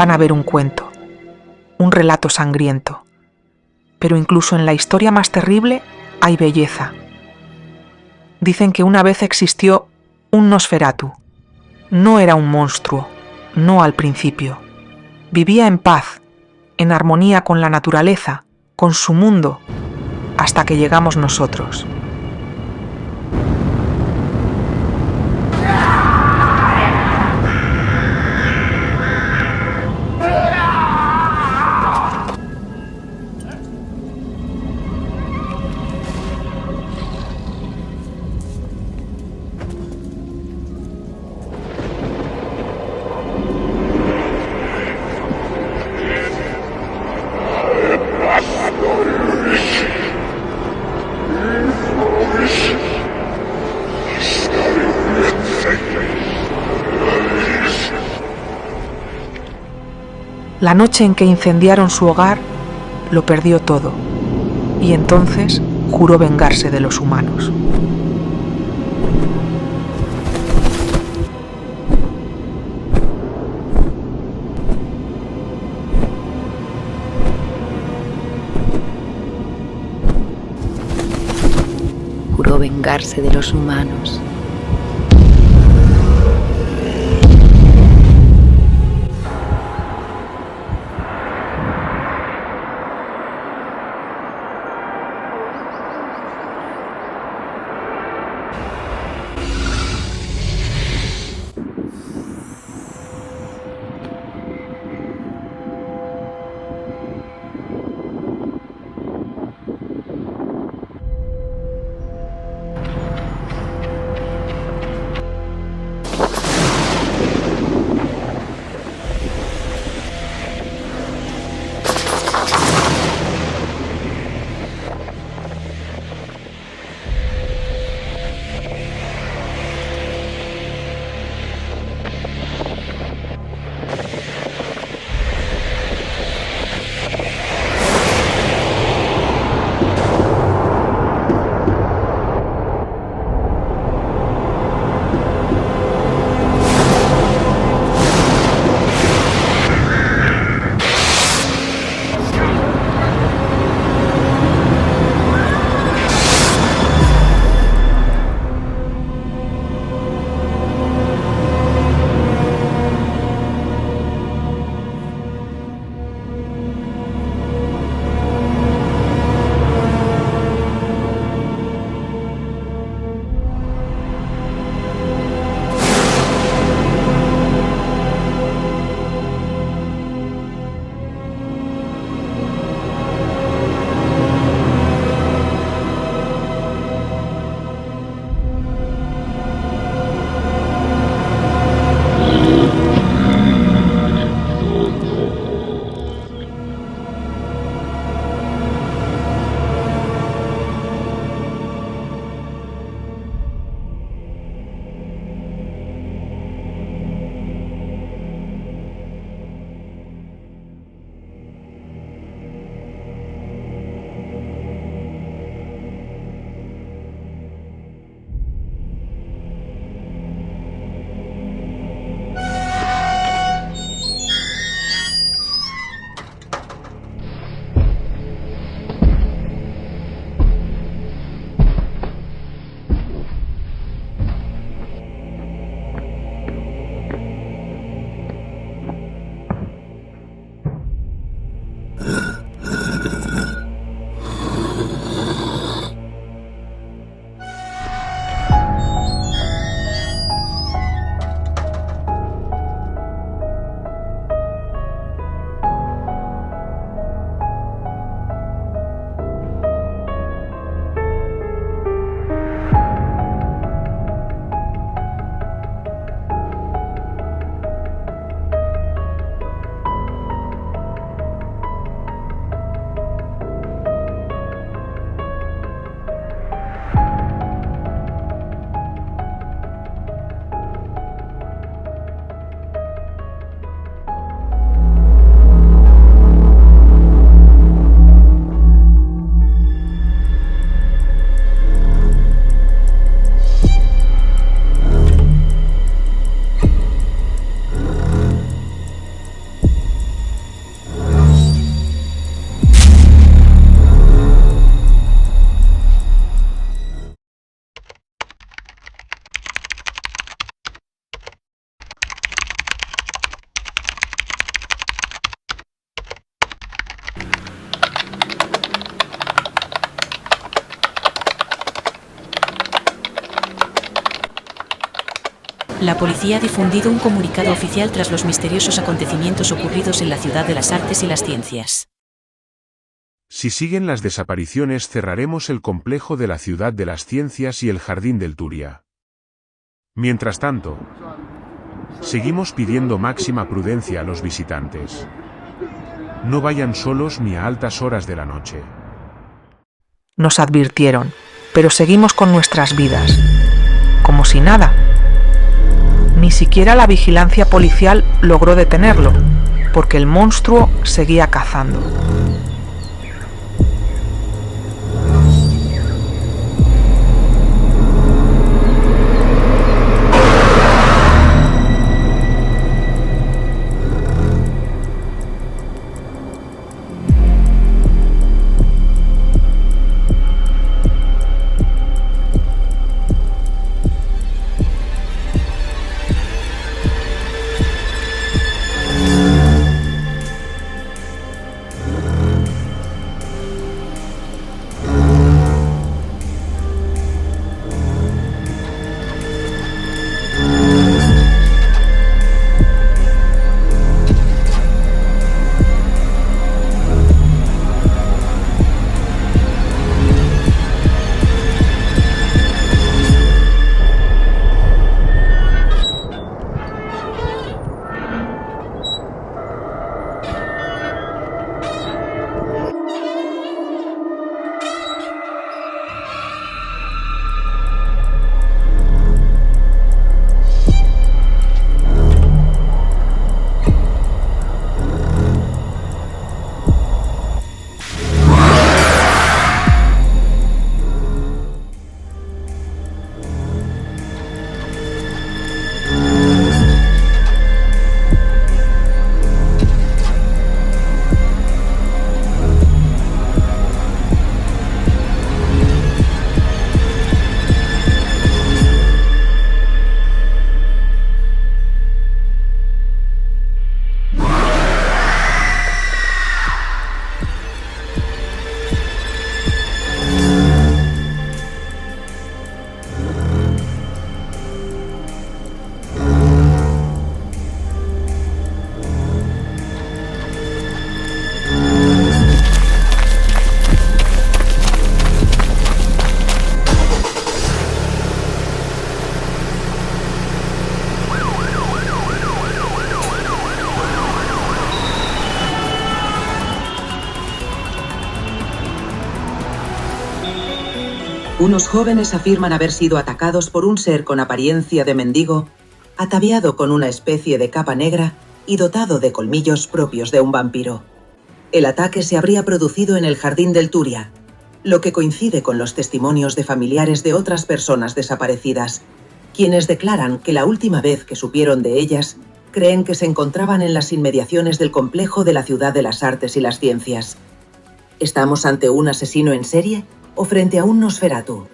van a ver un cuento, un relato sangriento. Pero incluso en la historia más terrible hay belleza. Dicen que una vez existió un Nosferatu. No era un monstruo, no al principio. Vivía en paz, en armonía con la naturaleza, con su mundo, hasta que llegamos nosotros. La noche en que incendiaron su hogar, lo perdió todo, y entonces juró vengarse de los humanos. Juró vengarse de los humanos. La policía ha difundido un comunicado oficial tras los misteriosos acontecimientos ocurridos en la Ciudad de las Artes y las Ciencias. Si siguen las desapariciones, cerraremos el complejo de la Ciudad de las Ciencias y el Jardín del Turia. Mientras tanto, seguimos pidiendo máxima prudencia a los visitantes. No vayan solos ni a altas horas de la noche. Nos advirtieron, pero seguimos con nuestras vidas, como si nada. Ni siquiera la vigilancia policial logró detenerlo, porque el monstruo seguía cazando. Unos jóvenes afirman haber sido atacados por un ser con apariencia de mendigo, ataviado con una especie de capa negra y dotado de colmillos propios de un vampiro. El ataque se habría producido en el Jardín del Turia, lo que coincide con los testimonios de familiares de otras personas desaparecidas, quienes declaran que la última vez que supieron de ellas, creen que se encontraban en las inmediaciones del complejo de la Ciudad de las Artes y las Ciencias. ¿Estamos ante un asesino en serie o frente a un Nosferatu?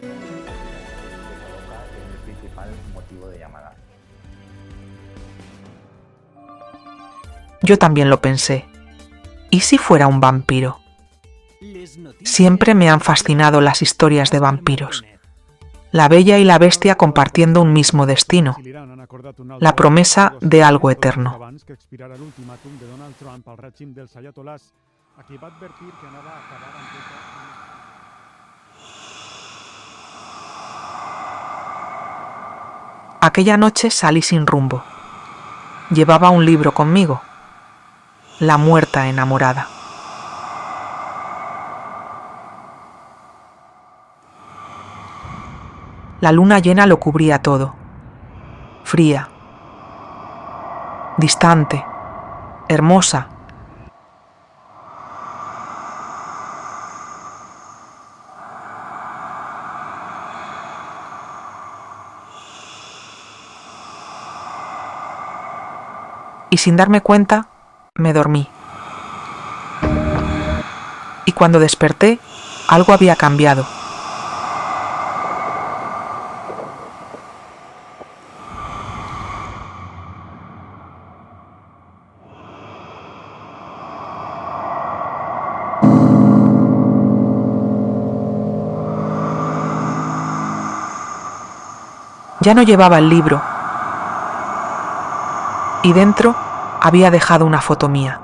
Yo también lo pensé. ¿Y si fuera un vampiro? Siempre me han fascinado las historias de vampiros. La bella y la bestia compartiendo un mismo destino, la promesa de algo eterno. Aquella noche salí sin rumbo. Llevaba un libro conmigo, La muerta enamorada. La luna llena lo cubría todo, fría, distante, hermosa. Y sin darme cuenta, me dormí. Y cuando desperté, algo había cambiado. Ya no llevaba el libro, y dentro había dejado una foto mía.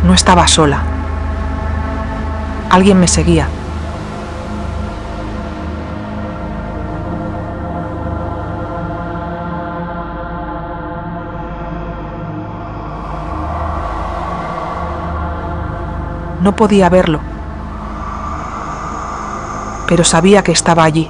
No estaba sola. Alguien me seguía. No podía verlo, pero sabía que estaba allí.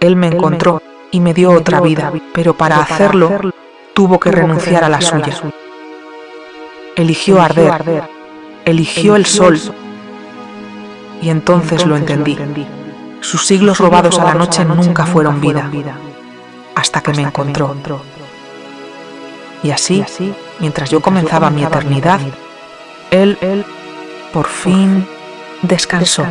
Él me encontró y me dio otra vida, pero para hacerlo tuvo que renunciar a la suya. Eligió arder, eligió el sol, y entonces lo entendí. Sus siglos robados a la noche nunca fueron vida, hasta que me encontró. Y así, mientras yo comenzaba mi eternidad, él por fin descansó.